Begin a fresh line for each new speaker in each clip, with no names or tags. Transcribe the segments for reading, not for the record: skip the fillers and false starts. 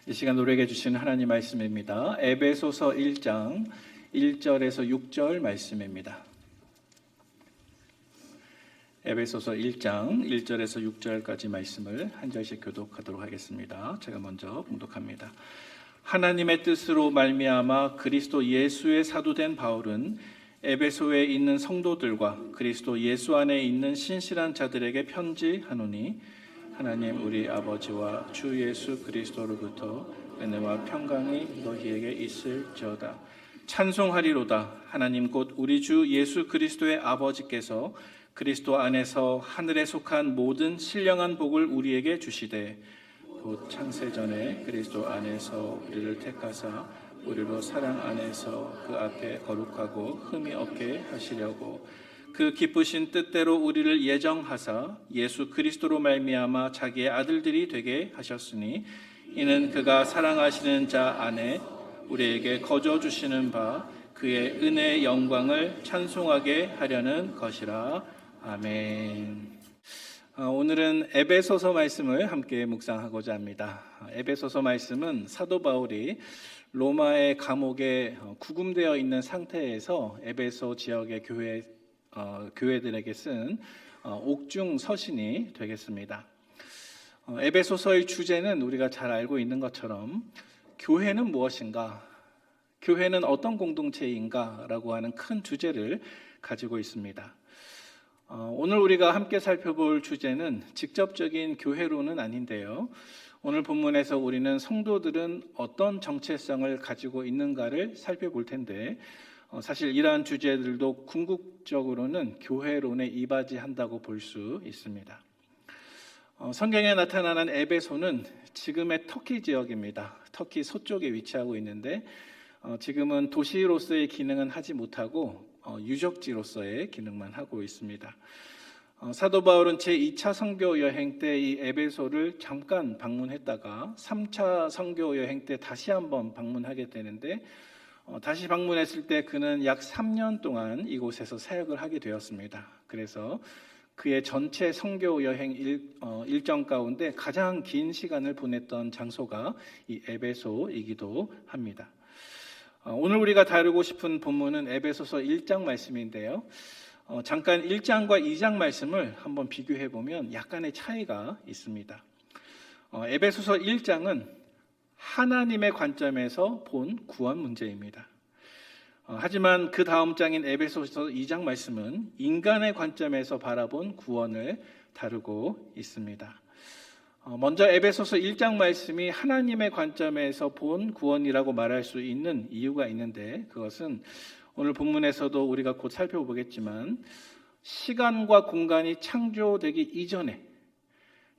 이 시간 우리에게 주시는 하나님 말씀입니다. 에베소서 1장 1절에서 6절 말씀입니다. 에베소서 1장 1절에서 6절까지 말씀을 한 절씩 교독하도록 하겠습니다. 제가 먼저 봉독합니다. 하나님의 뜻으로 말미암아 그리스도 예수의 사도된 바울은 에베소에 있는 성도들과 그리스도 예수 안에 있는 신실한 자들에게 편지하노니 하나님 우리 아버지와 주 예수 그리스도로부터 은혜와 평강이 너희에게 있을지어다. 찬송하리로다. 하나님 곧 우리 주 예수 그리스도의 아버지께서 그리스도 안에서 하늘에 속한 모든 신령한 복을 우리에게 주시되 곧 창세전에 그리스도 안에서 우리를 택하사 우리로 사랑 안에서 그 앞에 거룩하고 흠이 없게 하시려고 그 기쁘신 뜻대로 우리를 예정하사 예수 그리스도로 말미암아 자기의 아들들이 되게 하셨으니 이는 그가 사랑하시는 자 안에 우리에게 거저 주시는 바 그의 은혜의 영광을 찬송하게 하려는 것이라. 아멘. 오늘은 에베소서 말씀을 함께 묵상하고자 합니다. 에베소서 말씀은 사도 바울이 로마의 감옥에 구금되어 있는 상태에서 에베소 지역의 교회들에게 쓴 옥중 서신이 되겠습니다. 에베소서의 주제는 우리가 잘 알고 있는 것처럼 교회는 무엇인가, 교회는 어떤 공동체인가 라고 하는 큰 주제를 가지고 있습니다. 오늘 우리가 함께 살펴볼 주제는 직접적인 교회론은 아닌데요. 오늘 본문에서 우리는 성도들은 어떤 정체성을 가지고 있는가를 살펴볼 텐데 사실 이러한 주제들도 궁극적으로는 교회론에 이바지한다고 볼 수 있습니다. 성경에 나타나는 에베소는 지금의 터키 지역입니다. 터키 서쪽에 위치하고 있는데 지금은 도시로서의 기능은 하지 못하고 유적지로서의 기능만 하고 있습니다. 사도 바울은 제2차 선교 여행 때 이 에베소를 잠깐 방문했다가 3차 선교 여행 때 다시 한번 방문하게 되는데 다시 방문했을 때 그는 약 3년 동안 이곳에서 사역을 하게 되었습니다. 그래서 그의 전체 선교 여행 일정 가운데 가장 긴 시간을 보냈던 장소가 이 에베소이기도 합니다. 오늘 우리가 다루고 싶은 본문은 에베소서 1장 말씀인데요. 잠깐 1장과 2장 말씀을 한번 비교해 보면 약간의 차이가 있습니다. 에베소서 1장은 하나님의 관점에서 본 구원 문제입니다. 하지만 그 다음 장인 에베소서 2장 말씀은 인간의 관점에서 바라본 구원을 다루고 있습니다. 먼저 에베소서 1장 말씀이 하나님의 관점에서 본 구원이라고 말할 수 있는 이유가 있는데 그것은 오늘 본문에서도 우리가 곧 살펴보겠지만 시간과 공간이 창조되기 이전에,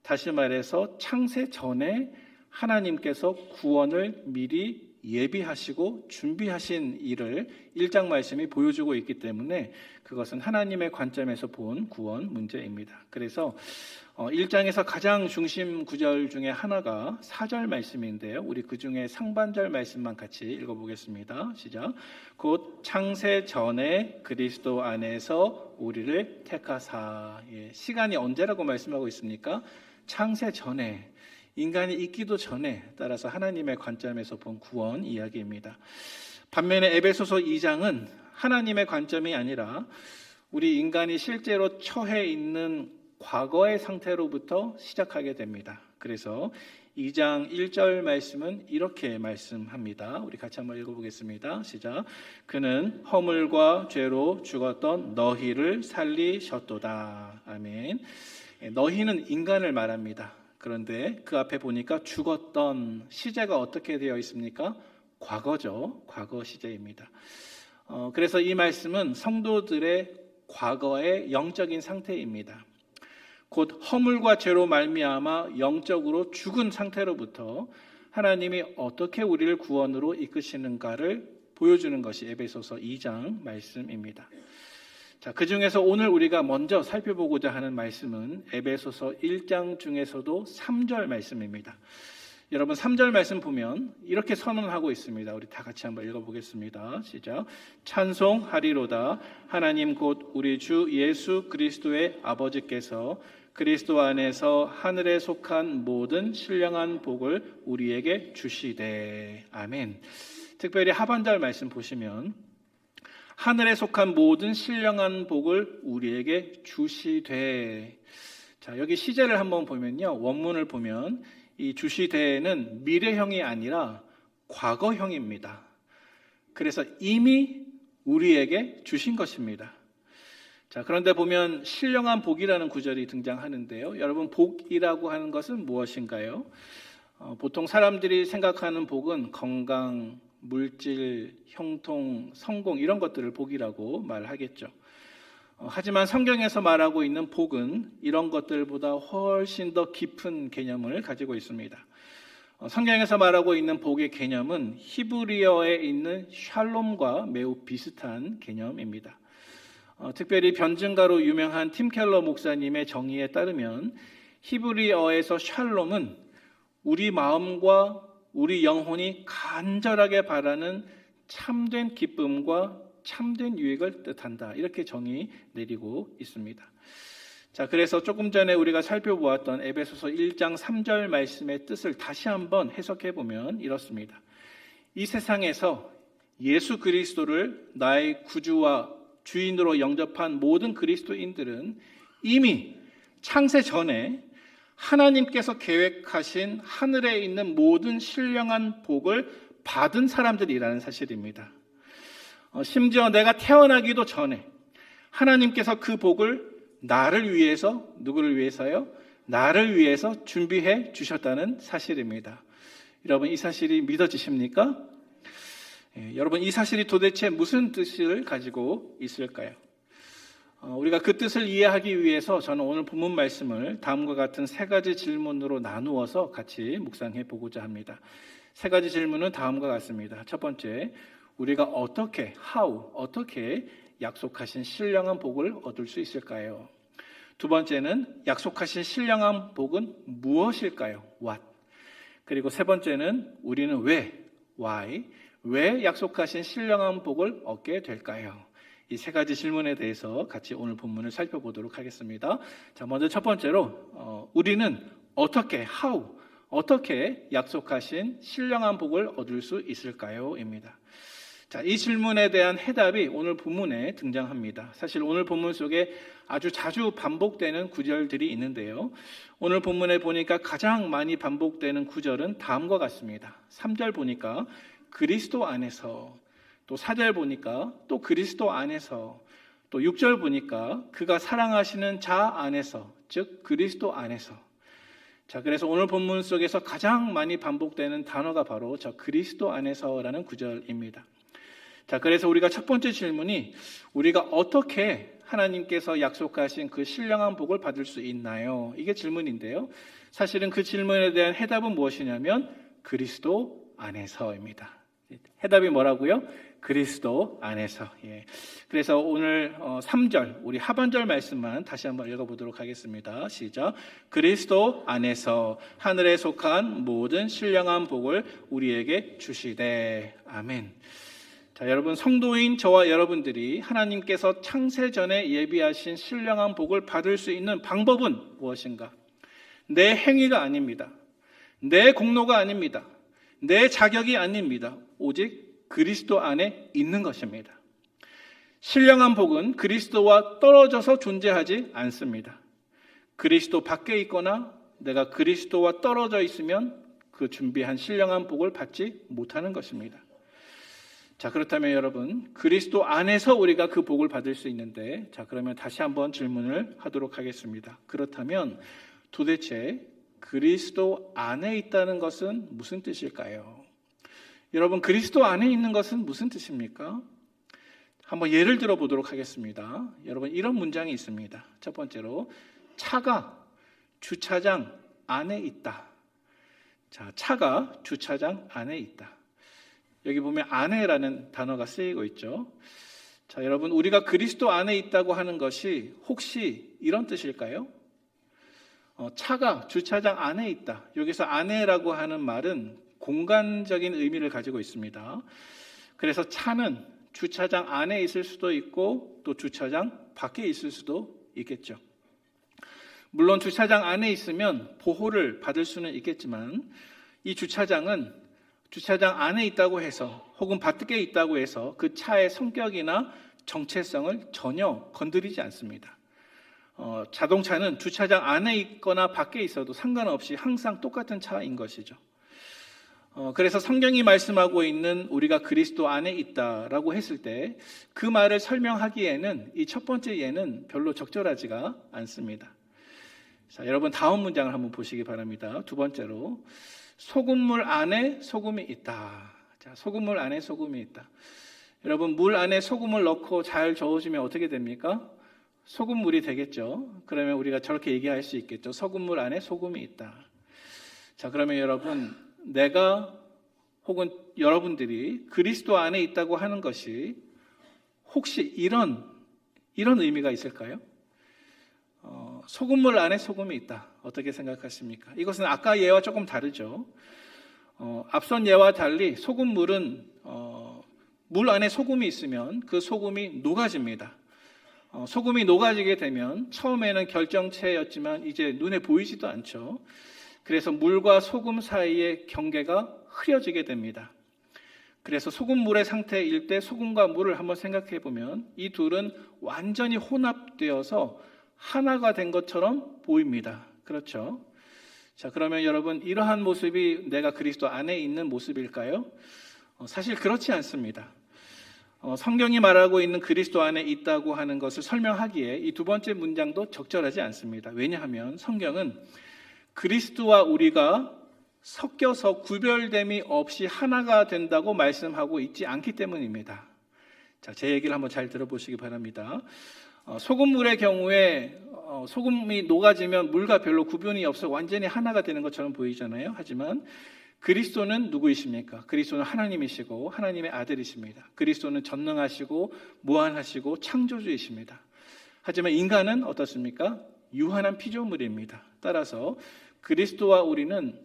다시 말해서 창세 전에 하나님께서 구원을 미리 예비하시고 준비하신 일을 1장 말씀이 보여주고 있기 때문에 그것은 하나님의 관점에서 본 구원 문제입니다. 그래서 1장에서 가장 중심 구절 중에 하나가 4절 말씀인데요. 우리 그 중에 상반절 말씀만 같이 읽어보겠습니다. 시작. 곧 창세 전에 그리스도 안에서 우리를 택하사. 시간이 언제라고 말씀하고 있습니까? 창세 전에, 인간이 있기도 전에, 따라서 하나님의 관점에서 본 구원 이야기입니다. 반면에 에베소서 2장은 하나님의 관점이 아니라 우리 인간이 실제로 처해 있는 과거의 상태로부터 시작하게 됩니다. 그래서 2장 1절 말씀은 이렇게 말씀합니다. 우리 같이 한번 읽어보겠습니다. 시작. 그는 허물과 죄로 죽었던 너희를 살리셨도다. 아멘. 너희는 인간을 말합니다. 그런데 그 앞에 보니까 죽었던 시제가 어떻게 되어 있습니까? 과거죠. 과거 시제입니다. 그래서 이 말씀은 성도들의 과거의 영적인 상태입니다. 곧 허물과 죄로 말미암아 영적으로 죽은 상태로부터 하나님이 어떻게 우리를 구원으로 이끄시는가를 보여주는 것이 에베소서 2장 말씀입니다. 자, 그 중에서 오늘 우리가 먼저 살펴보고자 하는 말씀은 에베소서 1장 중에서도 3절 말씀입니다. 여러분 3절 말씀 보면 이렇게 선언하고 있습니다. 우리 다 같이 한번 읽어보겠습니다. 시작. 찬송하리로다. 하나님 곧 우리 주 예수 그리스도의 아버지께서 그리스도 안에서 하늘에 속한 모든 신령한 복을 우리에게 주시되. 아멘. 특별히 하반절 말씀 보시면 하늘에 속한 모든 신령한 복을 우리에게 주시되. 자, 여기 시제를 한번 보면요, 원문을 보면 이 주시되는 미래형이 아니라 과거형입니다. 그래서 이미 우리에게 주신 것입니다. 자, 그런데 보면 신령한 복이라는 구절이 등장하는데요. 여러분, 복이라고 하는 것은 무엇인가요? 보통 사람들이 생각하는 복은 건강, 물질, 형통, 성공 이런 것들을 복이라고 말하겠죠. 하지만 성경에서 말하고 있는 복은 이런 것들보다 훨씬 더 깊은 개념을 가지고 있습니다. 성경에서 말하고 있는 복의 개념은 히브리어에 있는 샬롬과 매우 비슷한 개념입니다. 특별히 변증가로 유명한 팀 켈러 목사님의 정의에 따르면 히브리어에서 샬롬은 우리 마음과 우리 영혼이 간절하게 바라는 참된 기쁨과 참된 유익을 뜻한다. 이렇게 정의 내리고 있습니다. 자, 그래서 조금 전에 우리가 살펴보았던 에베소서 1장 3절 말씀의 뜻을 다시 한번 해석해 보면 이렇습니다. 이 세상에서 예수 그리스도를 나의 구주와 주인으로 영접한 모든 그리스도인들은 이미 창세 전에 하나님께서 계획하신 하늘에 있는 모든 신령한 복을 받은 사람들이라는 사실입니다. 심지어 내가 태어나기도 전에 하나님께서 그 복을 나를 위해서, 누구를 위해서요? 나를 위해서 준비해 주셨다는 사실입니다. 여러분, 이 사실이 믿어지십니까? 여러분, 이 사실이 도대체 무슨 뜻을 가지고 있을까요? 우리가 그 뜻을 이해하기 위해서 저는 오늘 본문 말씀을 다음과 같은 세 가지 질문으로 나누어서 같이 묵상해 보고자 합니다. 세 가지 질문은 다음과 같습니다. 첫 번째, 우리가 어떻게 약속하신 신령한 복을 얻을 수 있을까요? 두 번째는 약속하신 신령한 복은 무엇일까요? What? 그리고 세 번째는 우리는 왜 약속하신 신령한 복을 얻게 될까요? 이 세 가지 질문에 대해서 같이 오늘 본문을 살펴보도록 하겠습니다. 자, 먼저 첫 번째로 우리는 어떻게 약속하신 신령한 복을 얻을 수 있을까요? 입니다. 자, 이 질문에 대한 해답이 오늘 본문에 등장합니다. 사실 오늘 본문 속에 아주 자주 반복되는 구절들이 있는데요. 오늘 본문에 보니까 가장 많이 반복되는 구절은 다음과 같습니다. 3절 보니까 그리스도 안에서, 또 4절 보니까 또 그리스도 안에서, 또 6절 보니까 그가 사랑하시는 자 안에서, 즉 그리스도 안에서. 자, 그래서 오늘 본문 속에서 가장 많이 반복되는 단어가 바로 저 그리스도 안에서라는 구절입니다. 자, 그래서 우리가 첫 번째 질문이 우리가 어떻게 하나님께서 약속하신 그 신령한 복을 받을 수 있나요? 이게 질문인데요. 사실은 그 질문에 대한 해답은 무엇이냐면 그리스도 안에서입니다. 해답이 뭐라고요? 그리스도 안에서. 예. 그래서 오늘 3절, 우리 하반절 말씀만 다시 한번 읽어보도록 하겠습니다. 시작. 그리스도 안에서 하늘에 속한 모든 신령한 복을 우리에게 주시되. 아멘. 자, 여러분, 성도인 저와 여러분들이 하나님께서 창세 전에 예비하신 신령한 복을 받을 수 있는 방법은 무엇인가? 내 행위가 아닙니다. 내 공로가 아닙니다. 내 자격이 아닙니다. 오직 그리스도 안에 있는 것입니다. 신령한 복은 그리스도와 떨어져서 존재하지 않습니다. 그리스도 밖에 있거나 내가 그리스도와 떨어져 있으면 그 준비한 신령한 복을 받지 못하는 것입니다. 자, 그렇다면 여러분, 그리스도 안에서 우리가 그 복을 받을 수 있는데, 자, 그러면 다시 한번 질문을 하도록 하겠습니다. 그렇다면 도대체 그리스도 안에 있다는 것은 무슨 뜻일까요? 여러분, 그리스도 안에 있는 것은 무슨 뜻입니까? 한번 예를 들어 보도록 하겠습니다. 여러분, 이런 문장이 있습니다. 첫 번째로, 차가 주차장 안에 있다. 자, 차가 주차장 안에 있다. 여기 보면 안에라는 단어가 쓰이고 있죠. 자, 여러분, 우리가 그리스도 안에 있다고 하는 것이 혹시 이런 뜻일까요? 차가 주차장 안에 있다. 여기서 안에라고 하는 말은 공간적인 의미를 가지고 있습니다. 그래서 차는 주차장 안에 있을 수도 있고 또 주차장 밖에 있을 수도 있겠죠. 물론 주차장 안에 있으면 보호를 받을 수는 있겠지만 이 주차장은 주차장 안에 있다고 해서 혹은 밖에 있다고 해서 그 차의 성격이나 정체성을 전혀 건드리지 않습니다. 자동차는 주차장 안에 있거나 밖에 있어도 상관없이 항상 똑같은 차인 것이죠. 그래서 성경이 말씀하고 있는 우리가 그리스도 안에 있다라고 했을 때 그 말을 설명하기에는 이 첫 번째 예는 별로 적절하지가 않습니다. 자, 여러분 다음 문장을 한번 보시기 바랍니다. 두 번째로 소금물 안에 소금이 있다. 자, 소금물 안에 소금이 있다. 여러분 물 안에 소금을 넣고 잘 저어주면 어떻게 됩니까? 소금물이 되겠죠. 그러면 우리가 저렇게 얘기할 수 있겠죠. 소금물 안에 소금이 있다. 자, 그러면 여러분 내가 혹은 여러분들이 그리스도 안에 있다고 하는 것이 혹시 이런 의미가 있을까요? 소금물 안에 소금이 있다. 어떻게 생각하십니까? 이것은 아까 예와 조금 다르죠. 앞선 예와 달리 소금물은 물 안에 소금이 있으면 그 소금이 녹아집니다. 소금이 녹아지게 되면 처음에는 결정체였지만 이제 눈에 보이지도 않죠. 그래서 물과 소금 사이의 경계가 흐려지게 됩니다. 그래서 소금물의 상태일 때 소금과 물을 한번 생각해 보면 이 둘은 완전히 혼합되어서 하나가 된 것처럼 보입니다. 그렇죠? 자, 그러면 여러분 이러한 모습이 내가 그리스도 안에 있는 모습일까요? 사실 그렇지 않습니다. 성경이 말하고 있는 그리스도 안에 있다고 하는 것을 설명하기에 이 두 번째 문장도 적절하지 않습니다. 왜냐하면 성경은 그리스도와 우리가 섞여서 구별됨이 없이 하나가 된다고 말씀하고 있지 않기 때문입니다. 자, 제 얘기를 한번 잘 들어보시기 바랍니다. 소금물의 경우에 소금이 녹아지면 물과 별로 구분이 없어 완전히 하나가 되는 것처럼 보이잖아요. 하지만 그리스도는 누구이십니까? 그리스도는 하나님이시고 하나님의 아들이십니다. 그리스도는 전능하시고 무한하시고 창조주이십니다. 하지만 인간은 어떻습니까? 유한한 피조물입니다. 따라서 그리스도와 우리는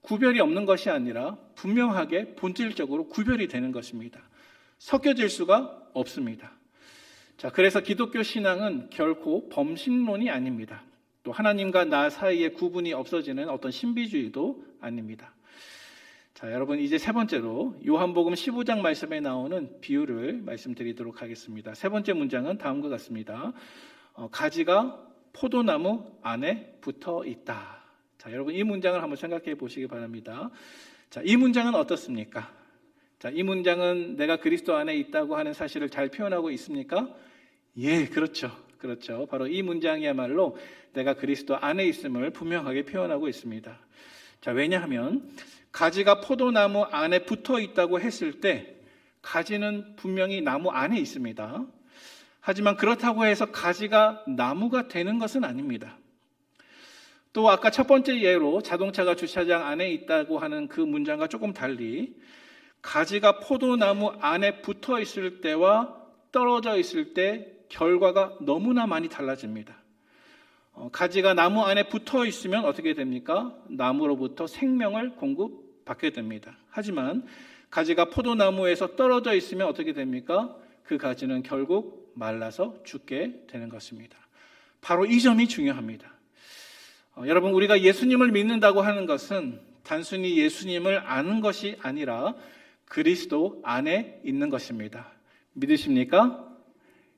구별이 없는 것이 아니라 분명하게 본질적으로 구별이 되는 것입니다. 섞여질 수가 없습니다. 자, 그래서 기독교 신앙은 결코 범신론이 아닙니다. 또 하나님과 나 사이에 구분이 없어지는 어떤 신비주의도 아닙니다. 자, 여러분 이제 세 번째로 요한복음 15장 말씀에 나오는 비유를 말씀드리도록 하겠습니다. 세 번째 문장은 다음과 같습니다. 가지가 포도나무 안에 붙어 있다. 자, 여러분 이 문장을 한번 생각해 보시기 바랍니다. 자, 이 문장은 어떻습니까? 자, 이 문장은 내가 그리스도 안에 있다고 하는 사실을 잘 표현하고 있습니까? 예, 그렇죠. 그렇죠. 바로 이 문장이야말로 내가 그리스도 안에 있음을 분명하게 표현하고 있습니다. 자, 왜냐하면 가지가 포도나무 안에 붙어 있다고 했을 때 가지는 분명히 나무 안에 있습니다. 하지만 그렇다고 해서 가지가 나무가 되는 것은 아닙니다. 또 아까 첫 번째 예로 자동차가 주차장 안에 있다고 하는 그 문장과 조금 달리 가지가 포도나무 안에 붙어 있을 때와 떨어져 있을 때 결과가 너무나 많이 달라집니다. 가지가 나무 안에 붙어 있으면 어떻게 됩니까? 나무로부터 생명을 공급받게 됩니다. 하지만 가지가 포도나무에서 떨어져 있으면 어떻게 됩니까? 그 가지는 결국 말라서 죽게 되는 것입니다. 바로 이 점이 중요합니다. 여러분 우리가 예수님을 믿는다고 하는 것은 단순히 예수님을 아는 것이 아니라 그리스도 안에 있는 것입니다. 믿으십니까?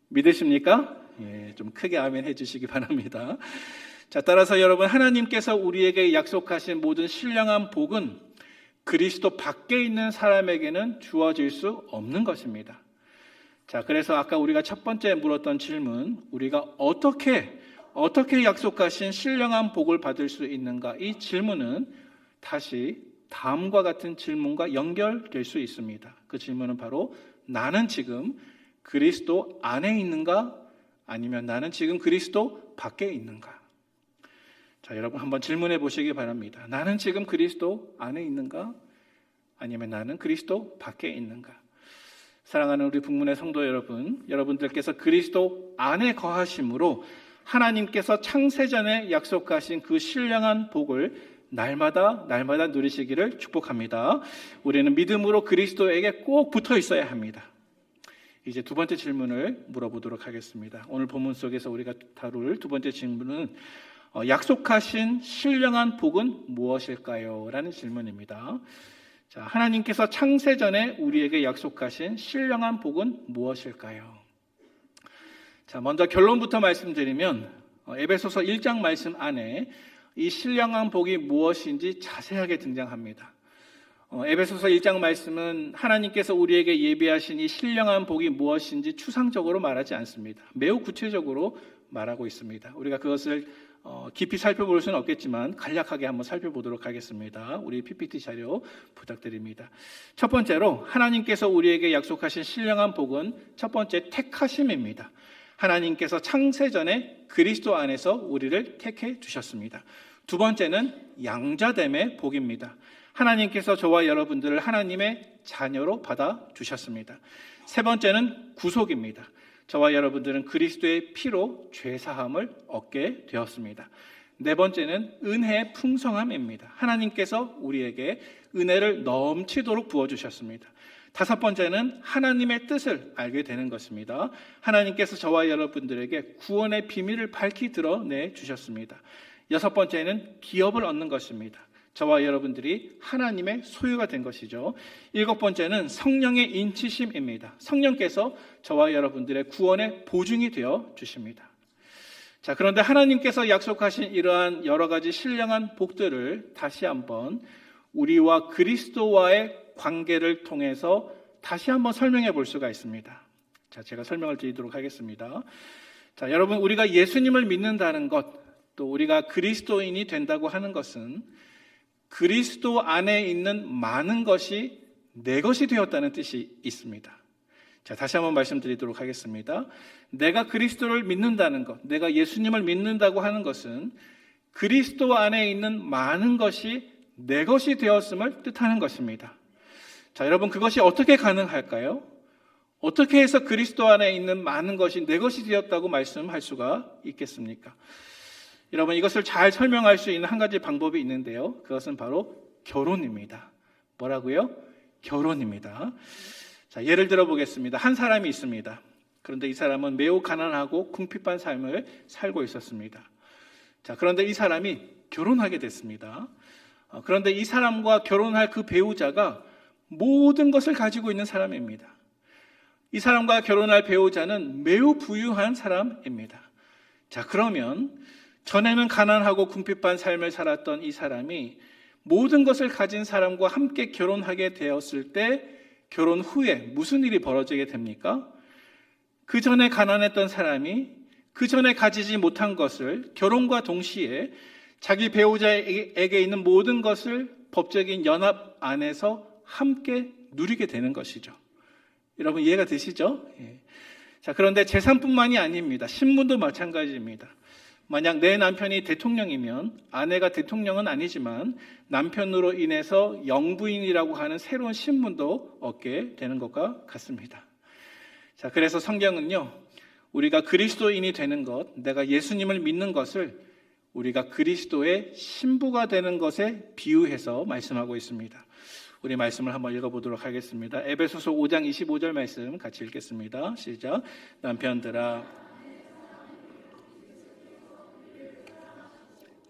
믿으십니까? 예, 좀 크게 아멘 해주시기 바랍니다. 자, 따라서 여러분 하나님께서 우리에게 약속하신 모든 신령한 복은 그리스도 밖에 있는 사람에게는 주어질 수 없는 것입니다. 자, 그래서 아까 우리가 첫 번째 물었던 질문, 우리가 어떻게 약속하신 신령한 복을 받을 수 있는가? 이 질문은 다시 다음과 같은 질문과 연결될 수 있습니다. 그 질문은 바로 나는 지금 그리스도 안에 있는가? 아니면 나는 지금 그리스도 밖에 있는가? 자, 여러분 한번 질문해 보시기 바랍니다. 나는 지금 그리스도 안에 있는가? 아니면 나는 그리스도 밖에 있는가? 사랑하는 우리 북문의 성도 여러분, 여러분들께서 그리스도 안에 거하심으로 하나님께서 창세전에 약속하신 그 신령한 복을 날마다 누리시기를 축복합니다. 우리는 믿음으로 그리스도에게 꼭 붙어 있어야 합니다. 이제 두 번째 질문을 물어보도록 하겠습니다. 오늘 본문 속에서 우리가 다룰 두 번째 질문은 약속하신 신령한 복은 무엇일까요? 라는 질문입니다. 자, 하나님께서 창세전에 우리에게 약속하신 신령한 복은 무엇일까요? 자, 먼저 결론부터 말씀드리면 에베소서 1장 말씀 안에 이 신령한 복이 무엇인지 자세하게 등장합니다. 에베소서 1장 말씀은 하나님께서 우리에게 예비하신 이 신령한 복이 무엇인지 추상적으로 말하지 않습니다. 매우 구체적으로 말하고 있습니다. 우리가 그것을 깊이 살펴볼 수는 없겠지만 간략하게 한번 살펴보도록 하겠습니다. 우리 PPT 자료 부탁드립니다. 첫 번째로 하나님께서 우리에게 약속하신 신령한 복은 첫 번째 택하심입니다. 하나님께서 창세전에 그리스도 안에서 우리를 택해 주셨습니다. 두 번째는 양자됨의 복입니다. 하나님께서 저와 여러분들을 하나님의 자녀로 받아 주셨습니다. 세 번째는 구속입니다. 저와 여러분들은 그리스도의 피로 죄사함을 얻게 되었습니다. 네 번째는 은혜의 풍성함입니다. 하나님께서 우리에게 은혜를 넘치도록 부어주셨습니다. 다섯 번째는 하나님의 뜻을 알게 되는 것입니다. 하나님께서 저와 여러분들에게 구원의 비밀을 밝히 드러내 주셨습니다. 여섯 번째는 기업을 얻는 것입니다. 저와 여러분들이 하나님의 소유가 된 것이죠. 일곱 번째는 성령의 인치심입니다. 성령께서 저와 여러분들의 구원의 보증이 되어 주십니다. 자, 그런데 하나님께서 약속하신 이러한 여러 가지 신령한 복들을 다시 한번 우리와 그리스도와의 관계를 통해서 다시 한번 설명해 볼 수가 있습니다. 자, 제가 설명을 드리도록 하겠습니다. 자, 여러분, 우리가 예수님을 믿는다는 것, 또 우리가 그리스도인이 된다고 하는 것은 그리스도 안에 있는 많은 것이 내 것이 되었다는 뜻이 있습니다. 자, 다시 한번 말씀드리도록 하겠습니다. 내가 그리스도를 믿는다는 것, 내가 예수님을 믿는다고 하는 것은 그리스도 안에 있는 많은 것이 내 것이 되었음을 뜻하는 것입니다. 자, 여러분, 그것이 어떻게 가능할까요? 어떻게 해서 그리스도 안에 있는 많은 것이 내 것이 되었다고 말씀할 수가 있겠습니까? 여러분, 이것을 잘 설명할 수 있는 한 가지 방법이 있는데요. 그것은 바로 결혼입니다. 뭐라고요? 결혼입니다. 자, 예를 들어 보겠습니다. 한 사람이 있습니다. 그런데 이 사람은 매우 가난하고 궁핍한 삶을 살고 있었습니다. 자, 그런데 이 사람이 결혼하게 됐습니다. 그런데 이 사람과 결혼할 그 배우자가 모든 것을 가지고 있는 사람입니다. 이 사람과 결혼할 배우자는 매우 부유한 사람입니다. 자, 그러면 전에는 가난하고 궁핍한 삶을 살았던 이 사람이 모든 것을 가진 사람과 함께 결혼하게 되었을 때 결혼 후에 무슨 일이 벌어지게 됩니까? 그 전에 가난했던 사람이 그 전에 가지지 못한 것을 결혼과 동시에 자기 배우자에게 있는 모든 것을 법적인 연합 안에서 함께 누리게 되는 것이죠. 여러분, 이해가 되시죠? 예. 자, 그런데 재산뿐만이 아닙니다. 신분도 마찬가지입니다. 만약 내 남편이 대통령이면 아내가 대통령은 아니지만 남편으로 인해서 영부인이라고 하는 새로운 신분도 얻게 되는 것과 같습니다. 자, 그래서 성경은요, 우리가 그리스도인이 되는 것, 내가 예수님을 믿는 것을 우리가 그리스도의 신부가 되는 것에 비유해서 말씀하고 있습니다. 우리 말씀을 한번 읽어보도록 하겠습니다. 에베소서 5장 25절 말씀 같이 읽겠습니다. 시작. 남편들아,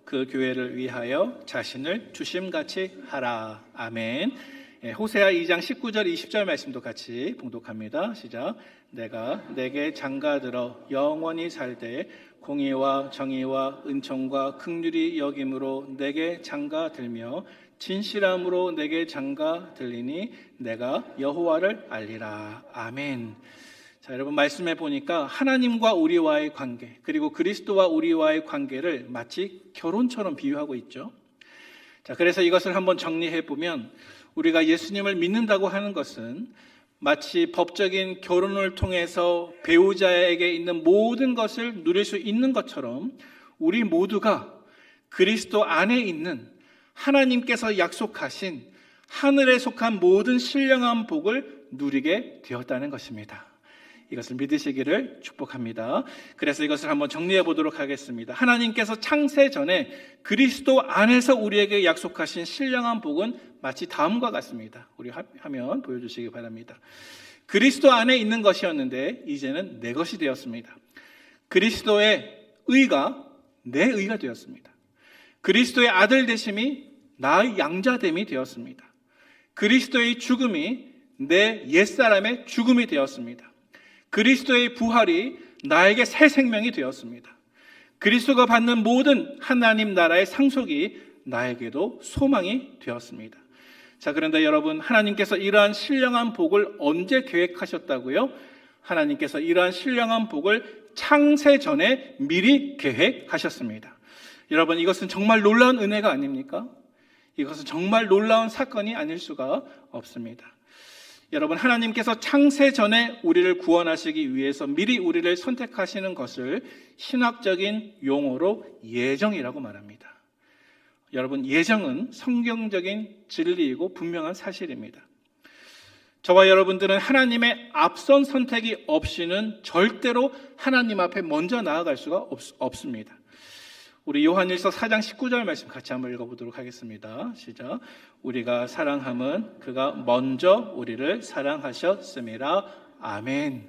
그 교회를 위하여 자신을 주심같이 하라. 아멘. 호세아 2장 19절 20절 말씀도 같이 봉독합니다. 시작. 내가 내게 장가들어 영원히 살되 공의와 정의와 은총과 긍휼이 여김으로 내게 장가들며 진실함으로 내게 장가들리니 내가 여호와를 알리라. 아멘. 자, 여러분, 말씀해 보니까 하나님과 우리와의 관계, 그리고 그리스도와 우리와의 관계를 마치 결혼처럼 비유하고 있죠. 자, 그래서 이것을 한번 정리해 보면 우리가 예수님을 믿는다고 하는 것은 마치 법적인 결혼을 통해서 배우자에게 있는 모든 것을 누릴 수 있는 것처럼 우리 모두가 그리스도 안에 있는 하나님께서 약속하신 하늘에 속한 모든 신령한 복을 누리게 되었다는 것입니다. 이것을 믿으시기를 축복합니다. 그래서 이것을 한번 정리해 보도록 하겠습니다. 하나님께서 창세 전에 그리스도 안에서 우리에게 약속하신 신령한 복은 마치 다음과 같습니다. 우리 화면 보여주시기 바랍니다. 그리스도 안에 있는 것이었는데 이제는 내 것이 되었습니다. 그리스도의 의가 내 의가 되었습니다. 그리스도의 아들 되심이 나의 양자됨이 되었습니다. 그리스도의 죽음이 내 옛사람의 죽음이 되었습니다. 그리스도의 부활이 나에게 새 생명이 되었습니다. 그리스도가 받는 모든 하나님 나라의 상속이 나에게도 소망이 되었습니다. 자, 그런데 여러분, 하나님께서 이러한 신령한 복을 언제 계획하셨다고요? 하나님께서 이러한 신령한 복을 창세 전에 미리 계획하셨습니다. 여러분, 이것은 정말 놀라운 은혜가 아닙니까? 이것은 정말 놀라운 사건이 아닐 수가 없습니다. 여러분, 하나님께서 창세 전에 우리를 구원하시기 위해서 미리 우리를 선택하시는 것을 신학적인 용어로 예정이라고 말합니다. 여러분, 예정은 성경적인 진리이고 분명한 사실입니다. 저와 여러분들은 하나님의 앞선 선택이 없이는 절대로 하나님 앞에 먼저 나아갈 수가 없습니다. 우리 요한일서 4장 19절 말씀 같이 한번 읽어보도록 하겠습니다. 시작. 우리가 사랑함은 그가 먼저 우리를 사랑하셨음이라. 아멘.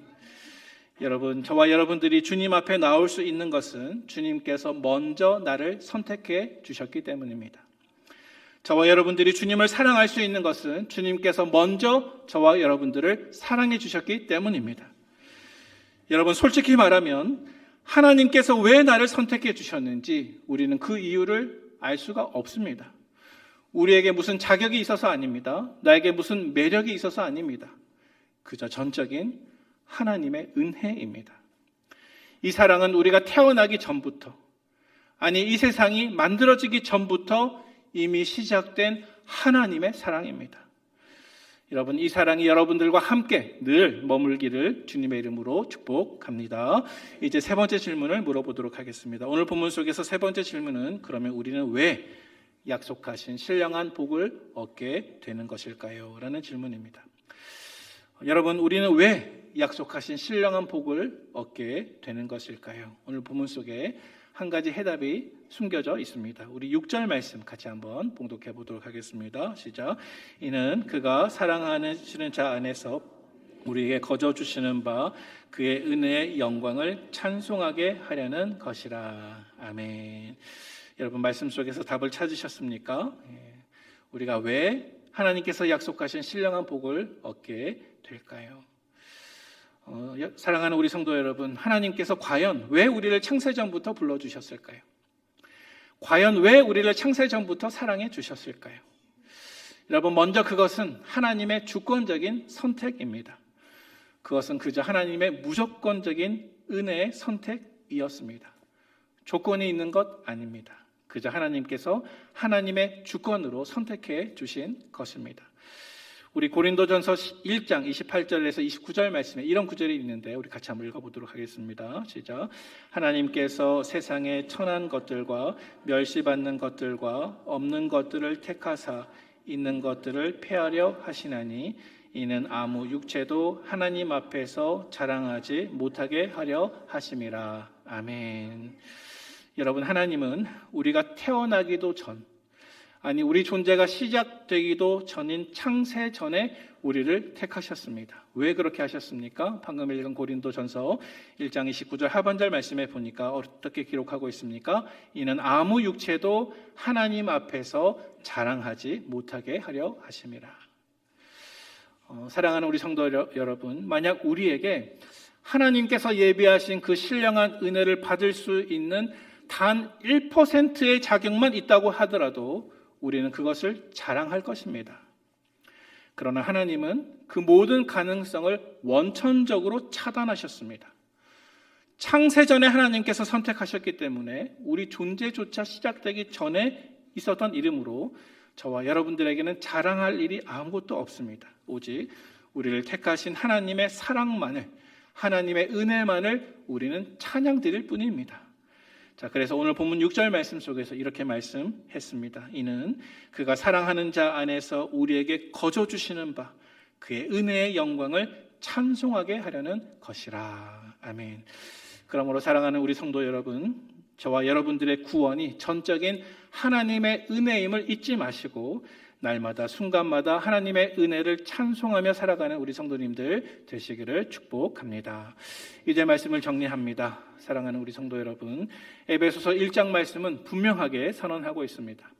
여러분, 저와 여러분들이 주님 앞에 나올 수 있는 것은 주님께서 먼저 나를 선택해 주셨기 때문입니다. 저와 여러분들이 주님을 사랑할 수 있는 것은 주님께서 먼저 저와 여러분들을 사랑해 주셨기 때문입니다. 여러분, 솔직히 말하면 하나님께서 왜 나를 선택해 주셨는지 우리는 그 이유를 알 수가 없습니다. 우리에게 무슨 자격이 있어서 아닙니다. 나에게 무슨 매력이 있어서 아닙니다. 그저 전적인 하나님의 은혜입니다. 이 사랑은 우리가 태어나기 전부터, 아니 이 세상이 만들어지기 전부터 이미 시작된 하나님의 사랑입니다. 여러분, 이 사랑이 여러분들과 함께 늘 머물기를 주님의 이름으로 축복합니다. 이제 세 번째 질문을 물어보도록 하겠습니다. 오늘 본문 속에서 세 번째 질문은 그러면 우리는 왜 약속하신 신령한 복을 얻게 되는 것일까요? 라는 질문입니다. 여러분, 우리는 왜 약속하신 신령한 복을 얻게 되는 것일까요? 오늘 본문 속에 한 가지 해답이 숨겨져 있습니다. 우리 6절 말씀 같이 한번 봉독해 보도록 하겠습니다. 시작. 이는 그가 사랑하시는 자 안에서 우리에게 거저 주시는 바 그의 은혜의 영광을 찬송하게 하려는 것이라. 아멘. 여러분, 말씀 속에서 답을 찾으셨습니까? 우리가 왜 하나님께서 약속하신 신령한 복을 얻게 될까요? 사랑하는 우리 성도 여러분, 하나님께서 과연 왜 우리를 창세전부터 불러주셨을까요? 과연 왜 우리를 창세전부터 사랑해 주셨을까요? 여러분, 먼저 그것은 하나님의 주권적인 선택입니다. 그것은 그저 하나님의 무조건적인 은혜의 선택이었습니다. 조건이 있는 것 아닙니다. 그저 하나님께서 하나님의 주권으로 선택해 주신 것입니다. 우리 고린도전서 1장 28절에서 29절 말씀에 이런 구절이 있는데 우리 같이 한번 읽어보도록 하겠습니다. 시작. 하나님께서 세상의 천한 것들과 멸시받는 것들과 없는 것들을 택하사 있는 것들을 폐하려 하시나니 이는 아무 육체도 하나님 앞에서 자랑하지 못하게 하려 하심이라. 아멘. 여러분, 하나님은 우리가 태어나기도 전, 아니 우리 존재가 시작되기도 전인 창세 전에 우리를 택하셨습니다. 왜 그렇게 하셨습니까? 방금 읽은 고린도전서 1장 29절 하반절 말씀에 보니까 어떻게 기록하고 있습니까? 이는 아무 육체도 하나님 앞에서 자랑하지 못하게 하려 하심이라. 사랑하는 우리 성도 여러분, 만약 우리에게 하나님께서 예비하신 그 신령한 은혜를 받을 수 있는 단 1%의 자격만 있다고 하더라도 우리는 그것을 자랑할 것입니다. 그러나 하나님은 그 모든 가능성을 원천적으로 차단하셨습니다. 창세전에 하나님께서 선택하셨기 때문에 우리 존재조차 시작되기 전에 있었던 이름으로 저와 여러분들에게는 자랑할 일이 아무것도 없습니다. 오직 우리를 택하신 하나님의 사랑만을, 하나님의 은혜만을 우리는 찬양드릴 뿐입니다. 자, 그래서 오늘 본문 6절 말씀 속에서 이렇게 말씀했습니다. 이는 그가 사랑하는 자 안에서 우리에게 거저 주시는 바 그의 은혜의 영광을 찬송하게 하려는 것이라. 아멘. 그러므로 사랑하는 우리 성도 여러분, 저와 여러분들의 구원이 전적인 하나님의 은혜임을 잊지 마시고 날마다 순간마다 하나님의 은혜를 찬송하며 살아가는 우리 성도님들 되시기를 축복합니다. 이제 말씀을 정리합니다. 사랑하는 우리 성도 여러분, 에베소서 1장 말씀은 분명하게 선언하고 있습니다.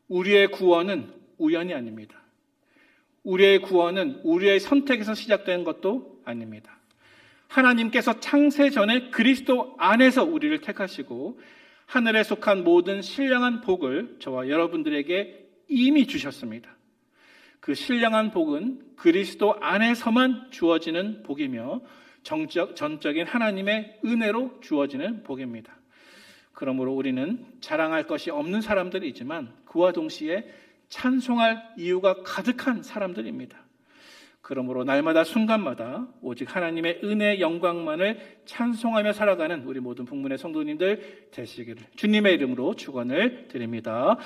우리의 구원은 우연이 아닙니다. 우리의 구원은 우리의 선택에서 시작된 것도 아닙니다. 하나님께서 창세 전에 그리스도 안에서 우리를 택하시고 하늘에 속한 모든 신령한 복을 저와 여러분들에게 이미 주셨습니다. 그 신령한 복은 그리스도 안에서만 주어지는 복이며 전적인 하나님의 은혜로 주어지는 복입니다. 그러므로 우리는 자랑할 것이 없는 사람들이지만 그와 동시에 찬송할 이유가 가득한 사람들입니다. 그러므로 날마다 순간마다 오직 하나님의 은혜의 영광만을 찬송하며 살아가는 우리 모든 북문의 성도님들 되시기를 주님의 이름으로 축원을 드립니다.